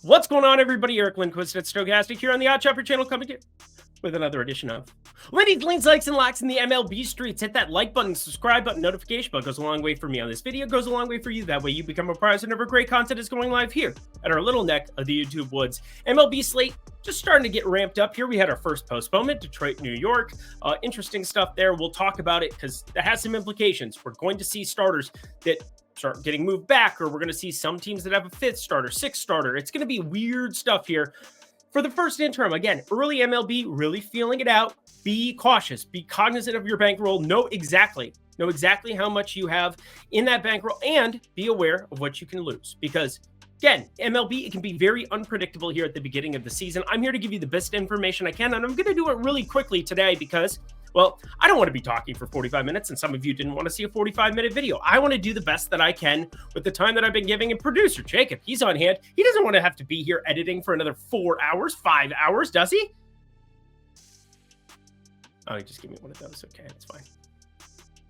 What's going on, everybody? Eric Lindquist at Stokastic here on the Odd Chopper channel, coming to you with another edition of Lindy's Leans, Likes, and Locks in the MLB streets. Hit that like button, subscribe button, notification bell. Goes a long way for me on this video. Goes a long way for you. That way you become apprised whenever great content is going live here at our little neck of the YouTube woods. MLB slate just starting to get ramped up here. We had our first postponement, Detroit, New York. Interesting stuff there. We'll talk about it because that has some implications. We're going to see starters that start getting moved back, or we're going to see some teams that have a fifth starter, sixth starter. It's going to be weird stuff here for the first interim. Again, early MLB, really feeling it out. Be cautious, be cognizant of your bankroll, know exactly how much you have in that bankroll, and be aware of what you can lose. Because again, MLB, it can be very unpredictable here at the beginning of the season. I'm here to give you the best information I can, and I'm going to do it really quickly today because, well, I don't want to be talking for 45 minutes, and some of you didn't want to see a 45-minute video. I want to do the best that I can with the time that I've been giving. And producer Jacob, he's on hand. He doesn't want to have to be here editing for another 4 hours, 5 hours, does he? Oh, he just gave me one of those. Okay, that's fine.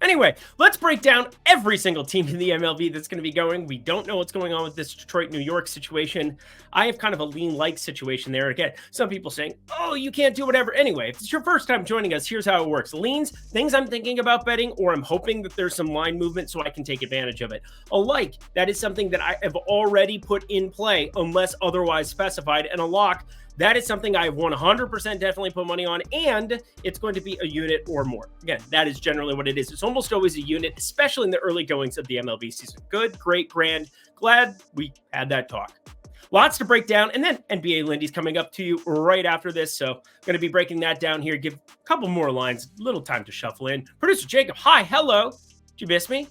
Anyway, let's break down every single team in the MLB that's going to be going. We don't know what's going on with this Detroit, New York situation. I have kind of a lean-like situation there. Again, some people saying, oh, you can't do whatever. Anyway, if it's your first time joining us, here's how it works. Leans, things I'm thinking about betting, or I'm hoping that there's some line movement so I can take advantage of it. A like, that is something that I have already put in play unless otherwise specified. And a lock, that is something I have 100% definitely put money on, and it's going to be a unit or more. Again, that is generally what it is. It's almost always a unit, especially in the early goings of the MLB season. Good, great, grand. Glad we had that talk. Lots to break down, and then NBA Lindy's coming up to you right after this, so I'm going to be breaking that down here, give a couple more lines, little time to shuffle in. Producer Jacob, hi, hello. Did you miss me?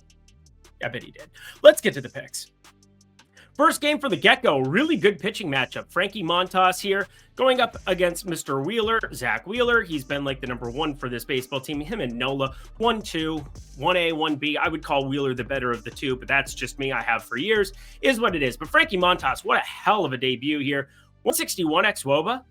I bet he did. Let's get to the picks. First game for the get-go, really good pitching matchup. Frankie Montas here going up against Mr. Wheeler, Zach Wheeler. He's been like the number one for this baseball team. Him and Nola, 1-2, 1A, 1B. I would call Wheeler the better of the two, but that's just me. I have for years, is what it is. But Frankie Montas, what a hell of a debut here. 161 ex-WOBA,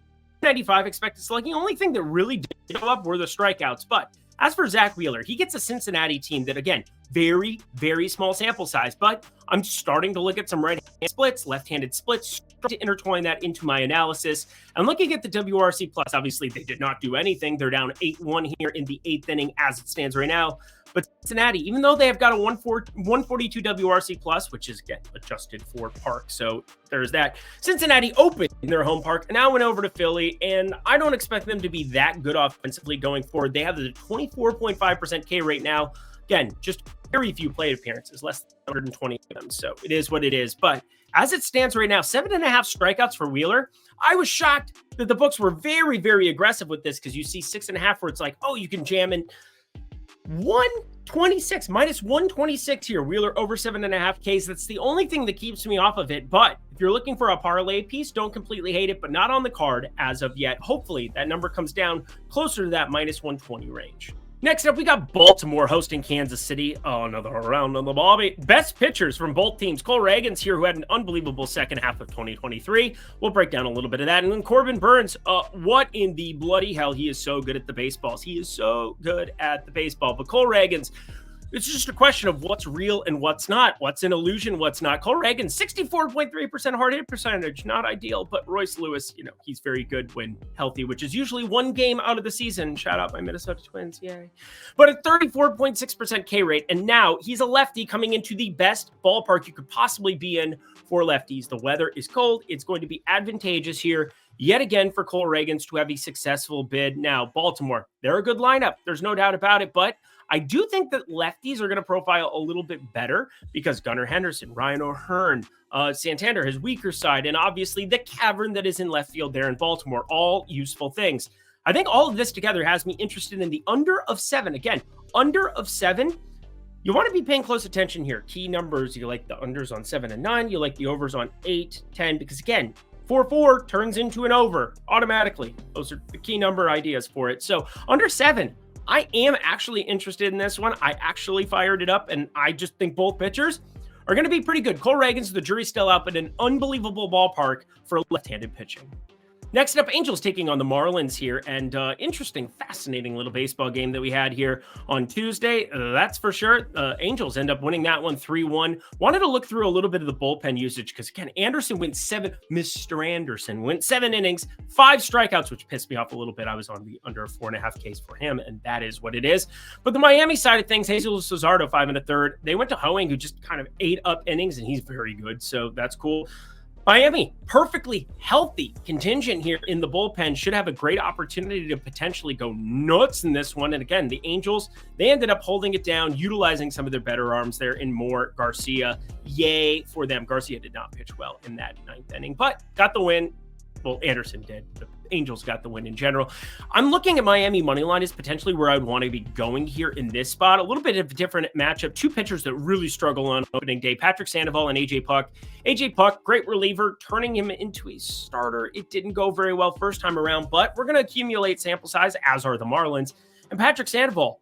95 expected slugging. Only thing that really did go up were the strikeouts. But as for Zach Wheeler, he gets a Cincinnati team that, again, very, very small sample size, but I'm starting to look at some right-handed splits, left-handed splits, to intertwine that into my analysis. I'm looking at the WRC+. Obviously, they did not do anything. They're down 8-1 here in the 8th inning as it stands right now. But Cincinnati, even though they have got a 142 WRC+, which is, again, adjusted for park, so there's that. Cincinnati opened in their home park, and now went over to Philly, and I don't expect them to be that good offensively going forward. They have the 24.5% K rate now. Again, just very few plate appearances, less than 120 of them, so it is what it is. But as it stands right now, 7.5 strikeouts for Wheeler. I was shocked that the books were very, very aggressive with this, because you see 6.5 where it's like, oh, you can jam in 126, minus 126 here. Wheeler over 7.5 Ks. That's the only thing that keeps me off of it. But if you're looking for a parlay piece, don't completely hate it, but not on the card as of yet. Hopefully that number comes down closer to that minus 120 range. Next up, we got Baltimore hosting Kansas City. Oh, another round on the Bobby. Best pitchers from both teams. Cole Reagans here, who had an unbelievable second half of 2023. We'll break down a little bit of that. And then Corbin Burns, what in the bloody hell? He is so good at the baseballs. He is so good at the baseball. But Cole Reagans, it's just a question of what's real and what's not. What's an illusion, what's not. Cole Reagans, 64.3% hard hit percentage. Not ideal, but Royce Lewis, he's very good when healthy, which is usually one game out of the season. Shout out my Minnesota Twins, yay. But a 34.6% K rate, and now he's a lefty coming into the best ballpark you could possibly be in for lefties. The weather is cold. It's going to be advantageous here yet again for Cole Reagans to have a successful bid. Now, Baltimore, they're a good lineup. There's no doubt about it, but I do think that lefties are going to profile a little bit better because Gunnar Henderson, Ryan O'Hearn, Santander, his weaker side, and obviously the cavern that is in left field there in Baltimore, all useful things. I think all of this together has me interested in the under of 7. Again, under of 7. You want to be paying close attention here. Key numbers, you like the unders on 7 and 9. You like the overs on 8, 10, because again, 4-4 turns into an over automatically. Those are the key number ideas for it. So under 7, I am actually interested in this one. I actually fired it up, and I just think both pitchers are going to be pretty good. Cole Reagans, the jury's still out, but an unbelievable ballpark for left-handed pitching. Next up, Angels taking on the Marlins here, and interesting, fascinating little baseball game that we had here on Tuesday. That's for sure. Angels end up winning that one 3-1. Wanted to look through a little bit of the bullpen usage because, again, Mr. Anderson went 7 innings, 5 strikeouts, which pissed me off a little bit. I was on the under a 4.5 case for him, and that is what it is. But the Miami side of things, Jesus Luzardo, 5 1/3. They went to Hoeing, who just kind of ate up innings, and he's very good, so that's cool. Miami, perfectly healthy contingent here in the bullpen, should have a great opportunity to potentially go nuts in this one. And again, the Angels, they ended up holding it down, utilizing some of their better arms there in Moore, Garcia. Yay for them. Garcia did not pitch well in that 9th inning, but got the win. Well, Anderson did. The Angels got the win in general. I'm looking at Miami money line as potentially where I'd want to be going here in this spot. A little bit of a different matchup. 2 pitchers that really struggle on opening day. Patrick Sandoval and AJ Puck. AJ Puck, great reliever, turning him into a starter. It didn't go very well first time around, but we're going to accumulate sample size, as are the Marlins. And Patrick Sandoval,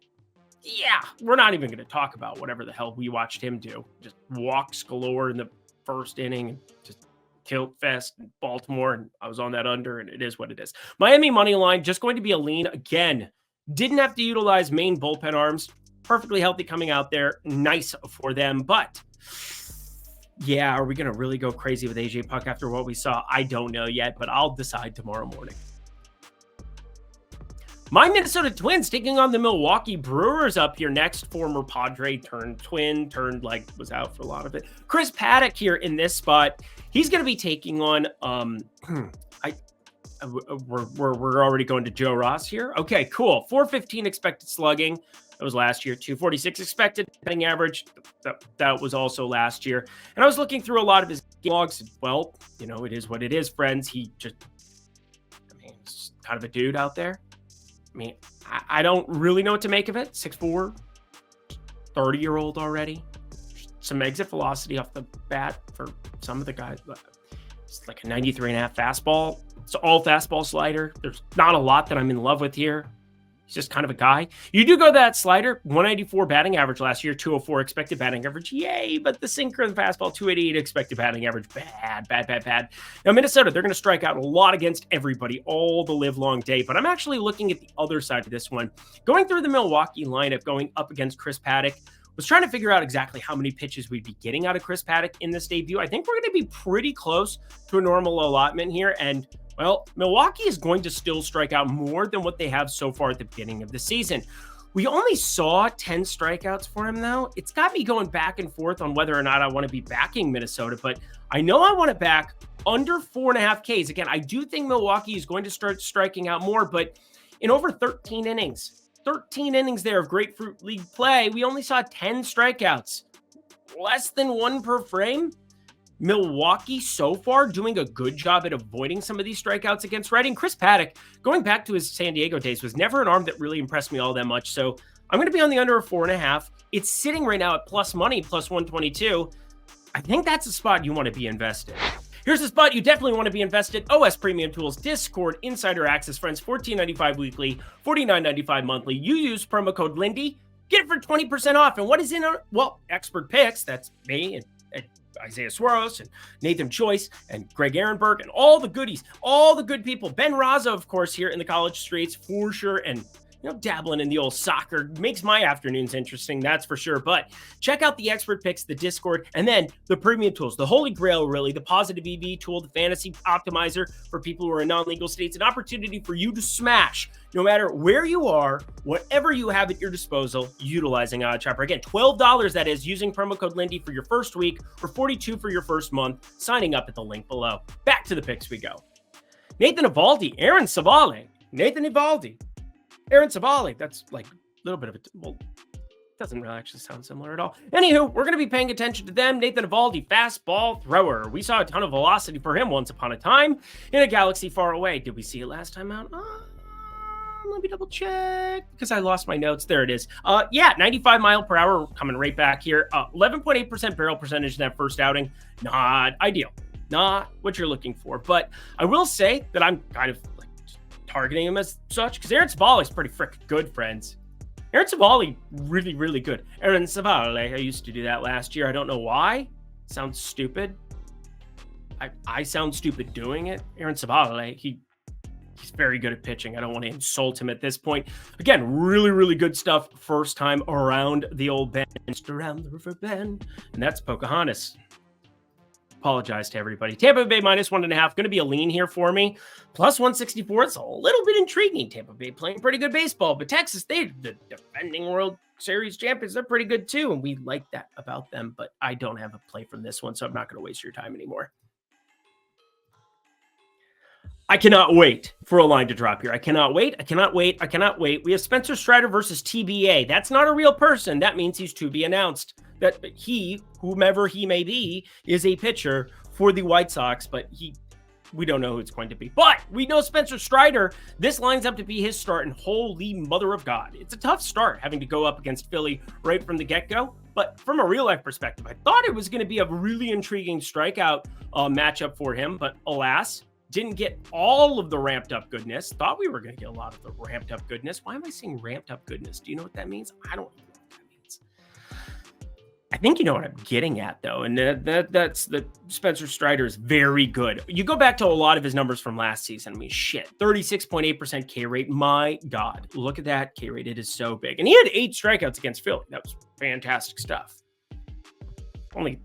yeah, we're not even going to talk about whatever the hell we watched him do. Just walks galore in the first inning and just tilt fest in Baltimore, and I was on that under, and it is what it is. Miami money line, just going to be a lean again. Didn't have to utilize main bullpen arms. Perfectly healthy coming out there. Nice for them, but yeah, are we going to really go crazy with AJ Puck after what we saw? I don't know yet, but I'll decide tomorrow morning. My Minnesota Twins taking on the Milwaukee Brewers up here next. Former Padre turned Twin, was out for a lot of it. Chris Paddock here in this spot. He's going to be taking on, we're already going to Joe Ross here. Okay, cool. 415 expected slugging. That was last year. 246 expected batting average. That was also last year. And I was looking through a lot of his logs. Well, it is what it is, friends. He's kind of a dude out there. I don't really know what to make of it. 6'4", 30-year-old already. Some exit velocity off the bat for some of the guys. It's like a 93.5 fastball. It's all fastball slider. There's not a lot that I'm in love with here. He's just kind of a guy. You do go that slider, 194 batting average last year, 204 expected batting average. Yay, but the sinker and the fastball, 288 expected batting average. Bad. Now, Minnesota, they're going to strike out a lot against everybody all the live long day, but I'm actually looking at the other side of this one. Going through the Milwaukee lineup, going up against Chris Paddock, was trying to figure out exactly how many pitches we'd be getting out of Chris Paddock in this debut. I think we're going to be pretty close to a normal allotment here, and well, Milwaukee is going to still strike out more than what they have so far at the beginning of the season. We only saw 10 strikeouts for him, though. It's got me going back and forth on whether or not I want to be backing Minnesota, but I know I want to back under 4.5 Ks. Again, I do think Milwaukee is going to start striking out more, but in over 13 innings there of Grapefruit League play, we only saw 10 strikeouts. Less than 1 per frame. Milwaukee so far doing a good job at avoiding some of these strikeouts against righty. Chris Paddock, going back to his San Diego days, was never an arm that really impressed me all that much. So I'm going to be on the under of 4.5. It's sitting right now at plus money, plus 122. I think that's a spot you want to be invested. Here's a spot you definitely want to be invested. OS Premium Tools, Discord, Insider Access, friends, $14.95 weekly, $49.95 monthly. You use promo code Lindy, get it for 20% off. And what is in our, expert picks, that's me and Isaiah Suarez and Nathan Joyce and Greg Ehrenberg and all the goodies, all the good people. Ben Raza, of course, here in the college streets for sure. And, dabbling in the old soccer makes my afternoons interesting, that's for sure. But check out the expert picks, the Discord, and then the premium tools, the holy grail, really, the positive EV tool, the fantasy optimizer for people who are in non-legal states, an opportunity for you to smash no matter where you are, whatever you have at your disposal, utilizing OddsShopper. Again, $12 that is, using promo code Lindy for your first week, or $42 for your first month, signing up at the link below. Back to the picks we go. Nathan Eovaldi, Aaron Savale, Nathan Eovaldi, Aaron Savale. That's like a little bit of doesn't really actually sound similar at all. Anywho, we're going to be paying attention to them. Nathan Eovaldi, fastball thrower. We saw a ton of velocity for him once upon a time in a galaxy far away. Did we see it last time out? Let me double check because I lost my notes. There it is. 95 mile per hour coming right back here. 11.8% barrel percentage in that first outing. Not ideal. Not what you're looking for. But I will say that I'm kind of targeting him as such because Aaron Savale is pretty freaking good, friends. Aaron Savale, really, really good. Aaron Savale, I used to do that last year. I don't know why. Sounds stupid. I sound stupid doing it. Aaron Savale, He's very good at pitching. I don't want to insult him at this point. Again, really, really good stuff. First time around the old bend, around the river bend. And that's Pocahontas. Apologize to everybody. Tampa Bay -1.5. Going to be a lean here for me. Plus 164. It's a little bit intriguing. Tampa Bay playing pretty good baseball. But Texas, the defending World Series champions, they're pretty good too. And we like that about them. But I don't have a play from this one, so I'm not going to waste your time anymore. I cannot wait for a line to drop here. I cannot wait. I cannot wait. I cannot wait. We have Spencer Strider versus TBA. That's not a real person. That means he's to be announced. That he, whomever he may be, is a pitcher for the White Sox, but we don't know who it's going to be. But we know Spencer Strider, this lines up to be his start, and holy mother of God. It's a tough start having to go up against Philly right from the get-go. But from a real-life perspective, I thought it was going to be a really intriguing strikeout matchup for him, but alas, didn't get all of the ramped up goodness. Thought we were going to get a lot of the ramped up goodness. Why am I saying ramped up goodness? Do you know what that means? I don't know what that means. I think you know what I'm getting at, though. And that's the Spencer Strider is very good. You go back to a lot of his numbers from last season. I mean, shit, 36.8% K rate. My God, look at that K rate. It is so big. And he had 8 strikeouts against Philly. That was fantastic stuff. Only,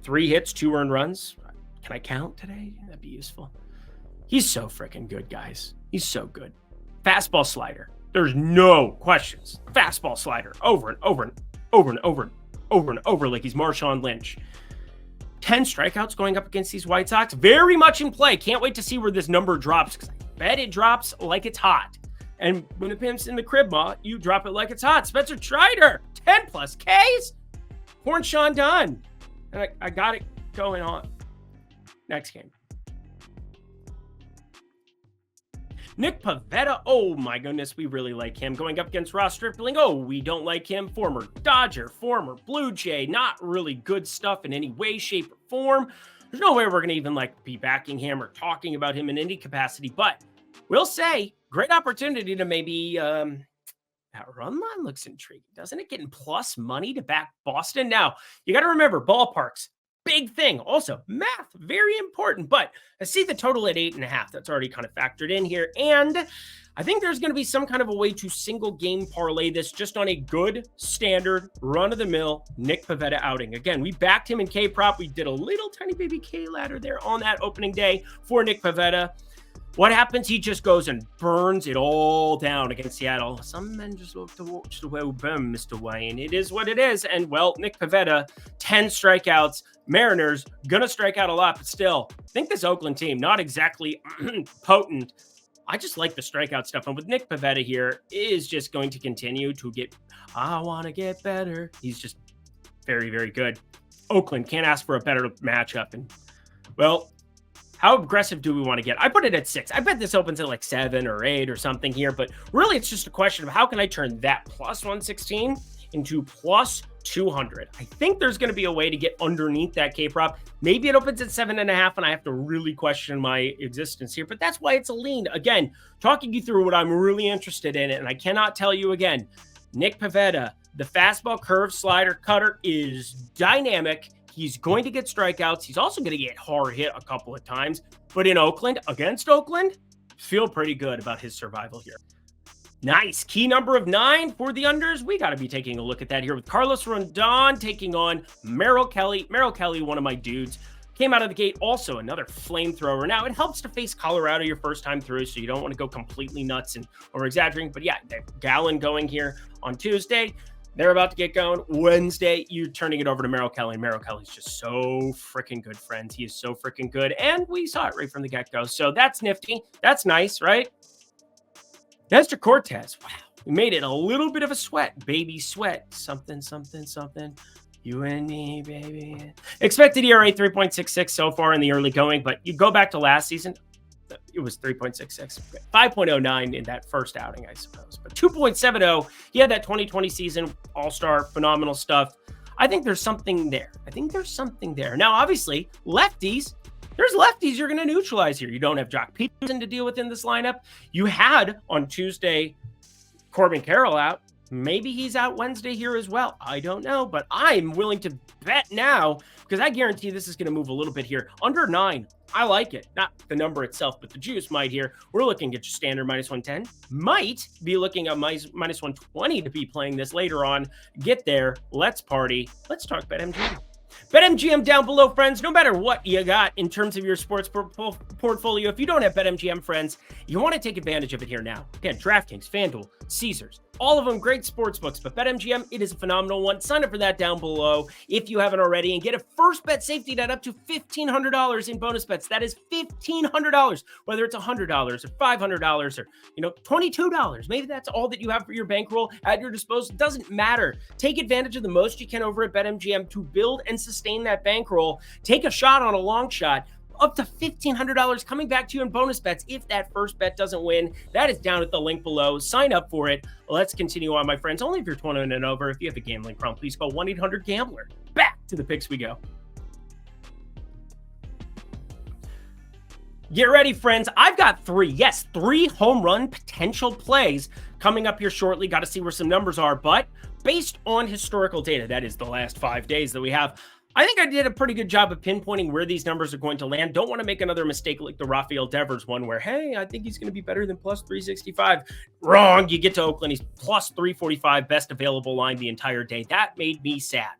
3 hits, 2 earned runs. Can I count today? That'd be useful. He's so freaking good, guys. He's so good. Fastball slider. There's no questions. Fastball slider. Over and over and over and over and over and over like he's Marshawn Lynch. 10 strikeouts going up against these White Sox. Very much in play. Can't wait to see where this number drops because I bet it drops like it's hot. And when the pimp's in the crib, Ma, you drop it like it's hot. Spencer Strider, 10 plus Ks. Horn Sean Dunn. And I got it going on. Next game. Nick Pivetta, oh my goodness, we really like him. Going up against Ross Stripling, oh, we don't like him. Former Dodger, former Blue Jay, not really good stuff in any way, shape, or form. There's no way we're going to even be backing him or talking about him in any capacity, but we'll say, great opportunity to maybe, that run line looks intriguing, doesn't it? Getting plus money to back Boston. Now, you got to remember, ballparks, big thing. Also, math, very important. But I see the total at 8.5. That's already kind of factored in here. And I think there's going to be some kind of a way to single game parlay this just on a good, standard, run-of-the-mill Nick Pivetta outing. Again, we backed him in K-prop. We did a little tiny baby K ladder there on that opening day for Nick Pivetta. What happens? He just goes and burns it all down against Seattle. Some men just love to watch the well burn, Mr. Wayne. It is what it is. And, well, Nick Pivetta, 10 strikeouts. Mariners, going to strike out a lot, but still, I think this Oakland team, not exactly potent. I just like the strikeout stuff. And with Nick Pivetta here, is just going to continue to get, I want to get better. He's just very, very good. Oakland can't ask for a better matchup. And, well, how aggressive do we want to get? I put it at 6. I bet this opens at like 7 or 8 or something here, but really it's just a question of how can I turn that plus 116 into plus 200. I think there's going to be a way to get underneath that K-prop. Maybe it opens at 7.5 and I have to really question my existence here, but that's why it's a lean. Again, talking you through what I'm really interested in, and I cannot tell you again, Nick Pivetta, the fastball, curve, slider, cutter is dynamic. He's going to get strikeouts. He's also going to get hard hit a couple of times. But in Oakland, against Oakland, feel pretty good about his survival here. Nice. Key number of 9 for the unders. We got to be taking a look at that here with Carlos Rondon taking on Merrill Kelly. Merrill Kelly, one of my dudes, came out of the gate. Also another flamethrower. Now, it helps to face Colorado your first time through, so you don't want to go completely nuts and or exaggerating. But yeah, Gallon going here on Tuesday. They're about to get going. Wednesday, you're turning it over to Merrill Kelly. And Merrill Kelly's just so freaking good, friends. He is so freaking good. And we saw it right from the get-go. So that's nifty. That's nice, right? Nestor Cortez. Wow. We made it a little bit of a sweat. Baby sweat. Something, something, something. You and me, baby. Expected ERA 3.66 so far in the early going. But you go back to last season, it was 3.66, 5.09 in that first outing, I suppose. But 2.70, he had that 2020 season, all-star, phenomenal stuff. I think there's something there. Now, obviously, lefties, there's lefties you're going to neutralize here. You don't have Jock Peterson to deal with in this lineup. You had, on Tuesday, Corbin Carroll out. Maybe he's out Wednesday here as well. I don't know, but I'm willing to bet now because I guarantee this is going to move a little bit here. Under 9, I like it. Not the number itself, but the juice might here. We're looking at your standard minus 110. Might be looking at minus 120 to be playing this later on. Get there. Let's party. Let's talk BetMGM. BetMGM down below, friends. No matter what you got in terms of your sports portfolio, if you don't have BetMGM, friends, you want to take advantage of it here now. Again, DraftKings, FanDuel, Caesars, all of them great sports books, but BetMGM, it is a phenomenal one. Sign up for that down below if you haven't already and get a first bet safety net up to $1,500 in bonus bets. That is $1,500, whether it's $100 or $500 or, $22. Maybe that's all that you have for your bankroll at your disposal. Doesn't matter. Take advantage of the most you can over at BetMGM to build and sustain that bankroll. Take a shot on a long shot. Up to $1,500 coming back to you in bonus bets if that first bet doesn't win. That is down at the link below. Sign up for it. Let's continue on, my friends. Only if you're 21 and over. If you have a gambling problem, please call 1-800-GAMBLER. Back to the picks we go. Get ready, friends. I've got 3 home run potential plays coming up here shortly. Got to see where some numbers are, but based on historical data, that is the last 5 days that we have, I think I did a pretty good job of pinpointing where these numbers are going to land. Don't want to make another mistake like the Rafael Devers one where, hey, I think he's going to be better than plus 365. Wrong. You get to Oakland, he's plus 345, best available line the entire day. That made me sad.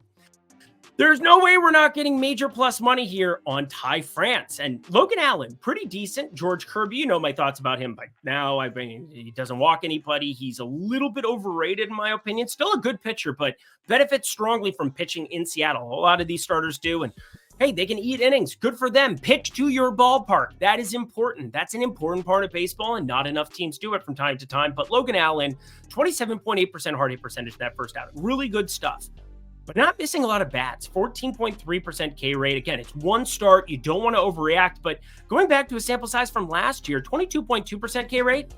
There's no way we're not getting major plus money here on Ty France. And Logan Allen, pretty decent. George Kirby, you know my thoughts about him by now. I mean, he doesn't walk anybody. He's a little bit overrated in my opinion. Still a good pitcher, but benefits strongly from pitching in Seattle. A lot of these starters do. And hey, they can eat innings. Good for them. Pitch to your ballpark. That is important. That's an important part of baseball, and not enough teams do it from time to time. But Logan Allen, 27.8% hard hit percentage that first outing. Really good stuff. But not missing a lot of bats, 14.3% K rate. Again, it's one start. You don't want to overreact, but going back to a sample size from last year, 22.2% K rate,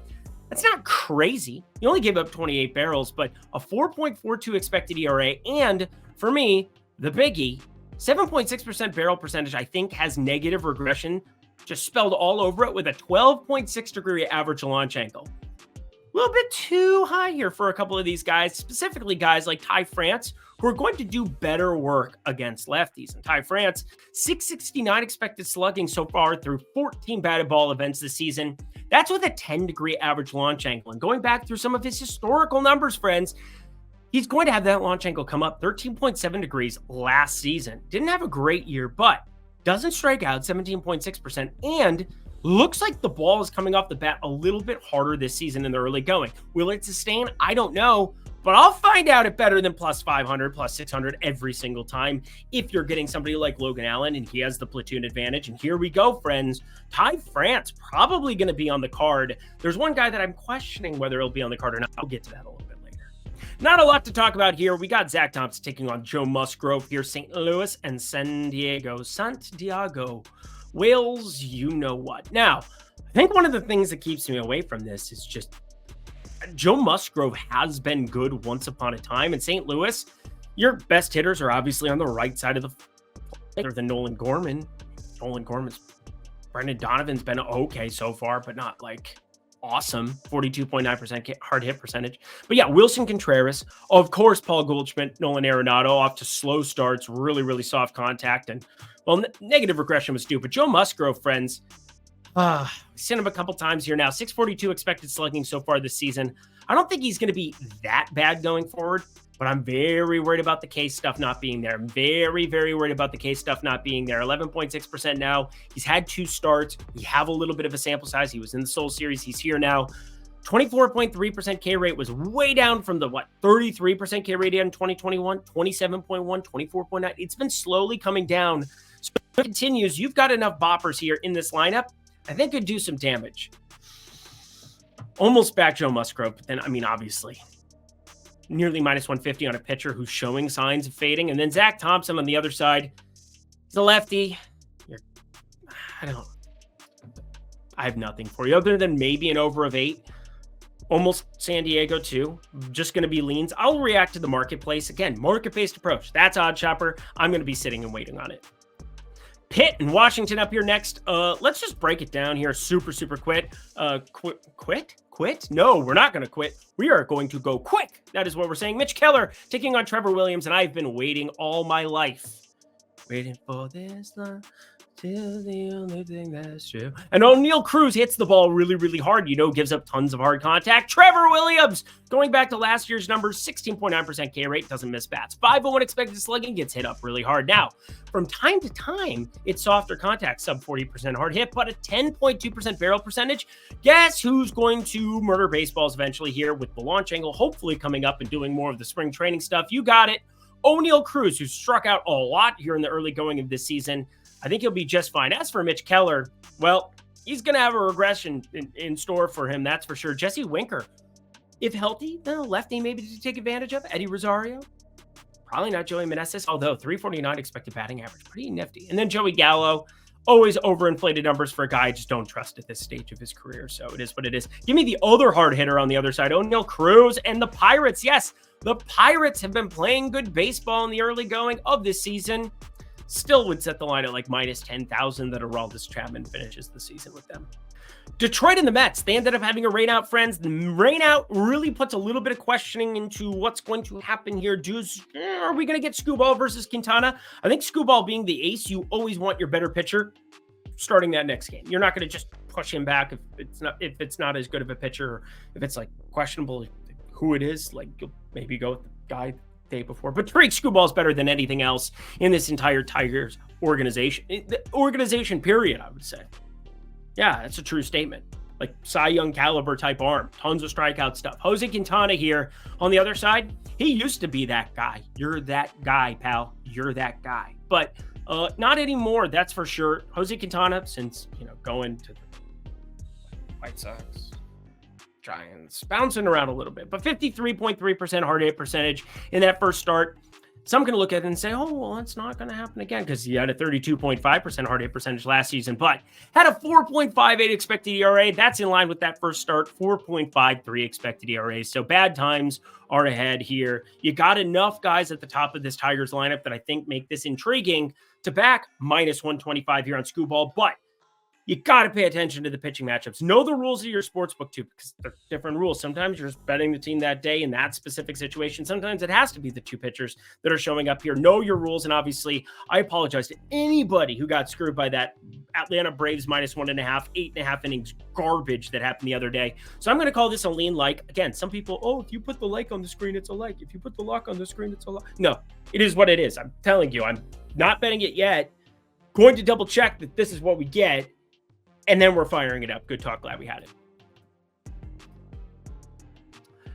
that's not crazy. You only gave up 28 barrels, but a 4.42 expected ERA. And for me, the biggie, 7.6% barrel percentage, I think has negative regression just spelled all over it with a 12.6 degree average launch angle. A little bit too high here for a couple of these guys, specifically guys like Ty France, who are going to do better work against lefties. And Ty France, 669 expected slugging so far through 14 batted ball events this season. That's with a 10-degree average launch angle. And going back through some of his historical numbers, friends, he's going to have that launch angle come up 13.7 degrees last season. Didn't have a great year, but doesn't strike out 17.6%, and looks like the ball is coming off the bat a little bit harder this season in the early going. Will it sustain? I don't know, but I'll find out at better than plus 500, plus 600 every single time if you're getting somebody like Logan Allen and he has the platoon advantage. And here we go, friends. Ty France probably going to be on the card. There's one guy that I'm questioning whether he'll be on the card or not. I'll get to that a little bit later. Not a lot to talk about here. We got Zach Thompson taking on Joe Musgrove here, St. Louis and San Diego. Wales, you know what. Now, I think one of the things that keeps me away from this is just Joe Musgrove has been good once upon a time. In St. Louis, your best hitters are obviously on the right side of the other than Nolan Gorman. Brendan Donovan's been okay so far, but not like awesome. 42.9% hard hit percentage. But yeah, Wilson Contreras, of course, Paul Goldschmidt, Nolan Arenado off to slow starts, really soft contact, and well, negative regression was due. But Joe Musgrove, friends, we've seen him a couple times here now. 642 expected slugging so far this season. I don't think he's going to be that bad going forward, but I'm very worried about the K stuff not being there. I'm very worried about the K stuff not being there. 11.6% now. He's had 2 starts. We have a little bit of a sample size. He was in the Seoul series. He's here now. 24.3% K rate was way down from the 33% K rate in 2021, 27.1, 24.9. It's been slowly coming down. So if it continues, you've got enough boppers here in this lineup. I think could do some damage. Almost back Joe Musgrove, but then, I mean, obviously, nearly minus 150 on a pitcher who's showing signs of fading. And then Zach Thompson on the other side. He's a lefty. I have nothing for you other than maybe an over of 8. Almost San Diego too. Just going to be leans. I'll react to the marketplace. Again, market-based approach. That's Odd Chopper. I'm going to be sitting and waiting on it. Pitt and Washington up here next. Let's just break it down here super quick. Quit? No, we're not going to quit. We are going to go quick. That is what we're saying. Mitch Keller taking on Trevor Williams, and I've been waiting all my life Waiting for this love till the only thing that's true. And O'Neal Cruz hits the ball really, really hard. Gives up tons of hard contact. Trevor Williams, going back to last year's numbers, 16.9% K rate, doesn't miss bats. 501 expected slugging, gets hit up really hard. Now, from time to time, it's softer contact, sub 40% hard hit, but a 10.2% barrel percentage. Guess who's going to murder baseballs eventually here with the launch angle, hopefully coming up and doing more of the spring training stuff? You got it. O'Neal Cruz, who struck out a lot here in the early going of this season. I think he'll be just fine. As for Mitch Keller, well, he's going to have a regression in store for him, that's for sure. Jesse Winker, if healthy, lefty maybe to take advantage of. Eddie Rosario, probably not Joey Meneses, although 349 expected batting average, pretty nifty. And then Joey Gallo, always overinflated numbers for a guy I just don't trust at this stage of his career. So it is what it is. Give me the other hard hitter on the other side, O'Neal Cruz and the Pirates. Yes, the Pirates have been playing good baseball in the early going of this season. Still would set the line at like minus 10,000 that Aroldis Chapman finishes the season with them. Detroit and the Mets, they ended up having a rain out, friends. The rain out really puts a little bit of questioning into what's going to happen here. Are we going to get Skubal versus Quintana? I think Skubal being the ace, you always want your better pitcher starting that next game. You're not going to just push him back if it's not as good of a pitcher, or if it's like questionable who it is. Like you'll maybe go with the guy the day before. But Tariq Skubal is better than anything else in this entire Tigers organization. The organization, period, I would say. Yeah, that's a true statement. Like Cy Young caliber type arm, tons of strikeout stuff. Jose Quintana here on the other side, he used to be that guy. You're that guy, pal. You're that guy. But not anymore, that's for sure. Jose Quintana, since, going to the White Sox, Giants, bouncing around a little bit, but 53.3% hard hit percentage in that first start. Some can look at it and say, oh, well, it's not going to happen again because he had a 32.5% hard hit percentage last season, but had a 4.58 expected ERA. That's in line with that first start, 4.53 expected ERA. So bad times are ahead here. You got enough guys at the top of this Tigers lineup that I think make this intriguing to back minus 125 here on Skubal, but you got to pay attention to the pitching matchups. Know the rules of your sportsbook too, because they're different rules. Sometimes you're just betting the team that day in that specific situation. Sometimes it has to be the two pitchers that are showing up here. Know your rules. And obviously, I apologize to anybody who got screwed by that Atlanta Braves minus 1.5, 8.5 innings garbage that happened the other day. So I'm going to call this a lean like. Again, some people, if you put the like on the screen, it's a like. If you put the lock on the screen, it's a lock. No, it is what it is. I'm telling you, I'm not betting it yet. Going to double check that this is what we get. And then we're firing it up. Good talk. Glad we had it.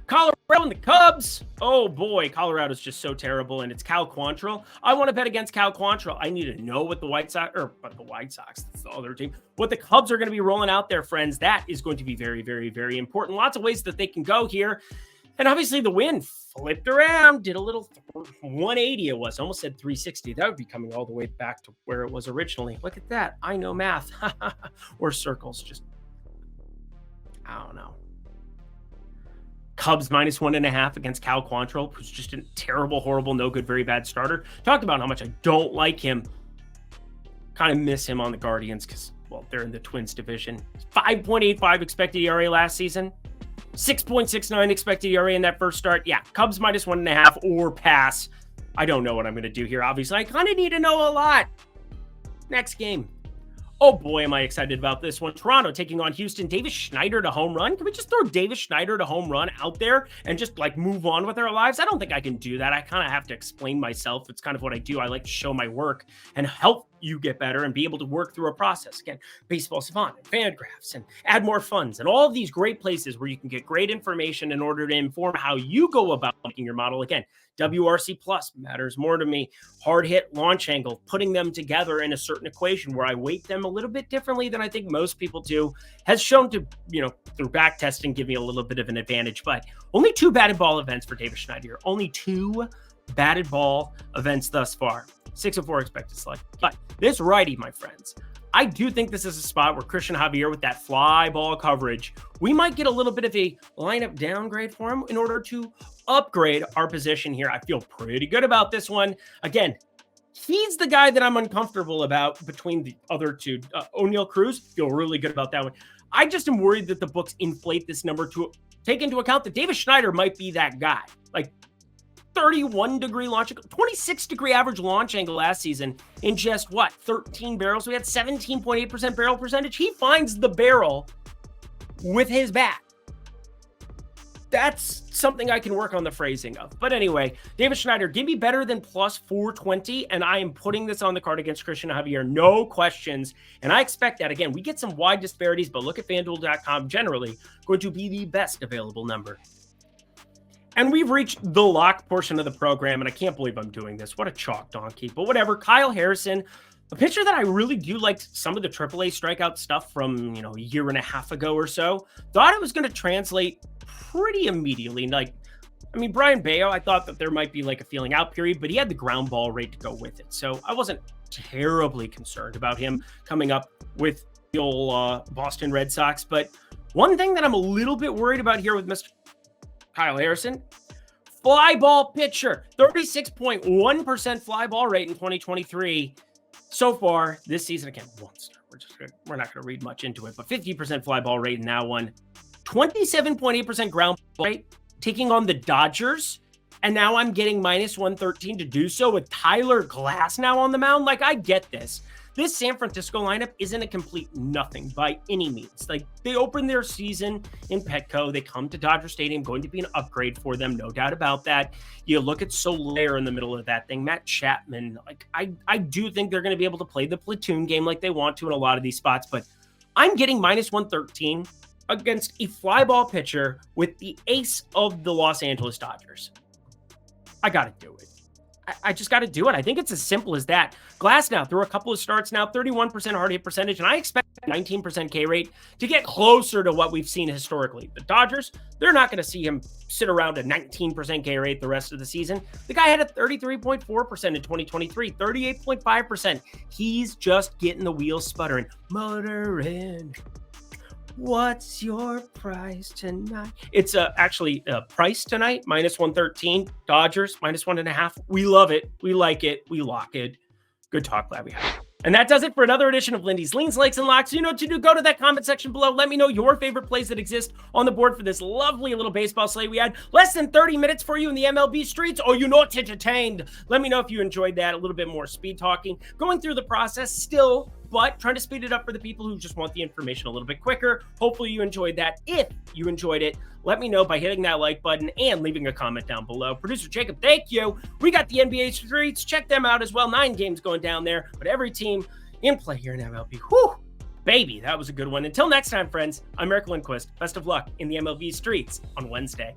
Colorado and the Cubs. Oh boy, Colorado's just so terrible, and it's Cal Quantrill. I want to bet against Cal Quantrill. I need to know what the White Sox, that's the other team, what the Cubs are going to be rolling out there, friends. That is going to be very, very, very important. Lots of ways that they can go here. And obviously the wind flipped around, did a little 180 it was, almost said 360. That would be coming all the way back to where it was originally. Look at that. I know math. Or circles, just, I don't know. Cubs minus 1.5 against Cal Quantrill, who's just a terrible, horrible, no good, very bad starter. Talked about how much I don't like him. Kind of miss him on the Guardians because, well, they're in the Twins division. 5.85 expected ERA last season. 6.69 expected ERA in that first start. Yeah, Cubs minus 1.5 or pass. I don't know what I'm going to do here. Obviously, I kind of need to know a lot. Next game. Oh boy, am I excited about this one. Toronto taking on Houston. Davis Schneider to home run. Can we just throw Davis Schneider to home run out there and just like move on with our lives? I don't think I can do that. I kind of have to explain myself. It's kind of what I do. I like to show my work and help you get better and be able to work through a process. Again, Baseball Savant and Fangraphs and Add More Funds and all of these great places where you can get great information in order to inform how you go about making your model. Again, WRC Plus matters more to me. Hard hit, launch angle, putting them together in a certain equation where I weight them a little bit differently than I think most people do has shown to, through back testing, give me a little bit of an advantage. But only 2 batted ball events for Davis Schneider. Only 2 batted ball events thus far. 604 expected slug. But this righty, my friends, I do think this is a spot where Christian Javier with that fly ball coverage, we might get a little bit of a lineup downgrade for him in order to upgrade our position here. I feel pretty good about this one. Again, he's the guy that I'm uncomfortable about between the other two. O'Neal Cruz, feel really good about that one. I just am worried that the books inflate this number to take into account that Davis Schneider might be that guy. Like, 31-degree launch, 26-degree average launch angle last season in just, 13 barrels? We had 17.8% barrel percentage. He finds the barrel with his bat. That's something I can work on the phrasing of. But anyway, David Schneider, give me better than plus 420, and I am putting this on the card against Christian Javier. No questions. And I expect that. Again, we get some wide disparities, but look at FanDuel.com, generally going to be the best available number. And we've reached the lock portion of the program, and I can't believe I'm doing this. What a chalk donkey. But whatever, Kyle Harrison, a pitcher that I really do like some of the AAA strikeout stuff from, a year and a half ago or so. Thought it was going to translate pretty immediately. Brian Bayo, I thought that there might be like a feeling out period, but he had the ground ball rate to go with it. So I wasn't terribly concerned about him coming up with the old Boston Red Sox. But one thing that I'm a little bit worried about here with Mr. Kyle Harrison, fly ball pitcher, 36.1% fly ball rate in 2023. So far this season, again, one star. We're not going to read much into it, but 50% fly ball rate in that one. 27.8% ground ball rate, taking on the Dodgers. And now I'm getting minus 113 to do so with Tyler Glass now on the mound. I get this. This San Francisco lineup isn't a complete nothing by any means. They opened their season in Petco. They come to Dodger Stadium, going to be an upgrade for them, no doubt about that. You look at Soler in the middle of that thing, Matt Chapman. I do think they're going to be able to play the platoon game like they want to in a lot of these spots, but I'm getting minus 113 against a fly ball pitcher with the ace of the Los Angeles Dodgers. I got to do it. I just got to do it. I think it's as simple as that. Glass now through a couple of starts now, 31% hard hit percentage, and I expect 19% K rate to get closer to what we've seen historically. The Dodgers, they're not going to see him sit around a 19% K rate the rest of the season. The guy had a 33.4% in 2023, 38.5%. He's just getting the wheels sputtering. Motoring. What's your price tonight? It's actually price tonight, minus 113. Dodgers, minus 1.5. We love it. We like it. We lock it. Good talk. Glad we had it. And that does it for another edition of Lindy's Leans, Likes, and Locks. You know what to do. Go to that comment section below. Let me know your favorite plays that exist on the board for this lovely little baseball slate. We had less than 30 minutes for you in the MLB streets. Oh, you're not entertained. Let me know if you enjoyed that. A little bit more speed talking. Going through the process still, but trying to speed it up for the people who just want the information a little bit quicker. Hopefully you enjoyed that. If you enjoyed it, let me know by hitting that like button and leaving a comment down below. Producer Jacob, thank you. We got the NBA streets. Check them out as well. 9 games going down there, but every team in play here in MLB. Whew, baby, that was a good one. Until next time, friends, I'm Eric Lindquist. Best of luck in the MLB streets on Wednesday.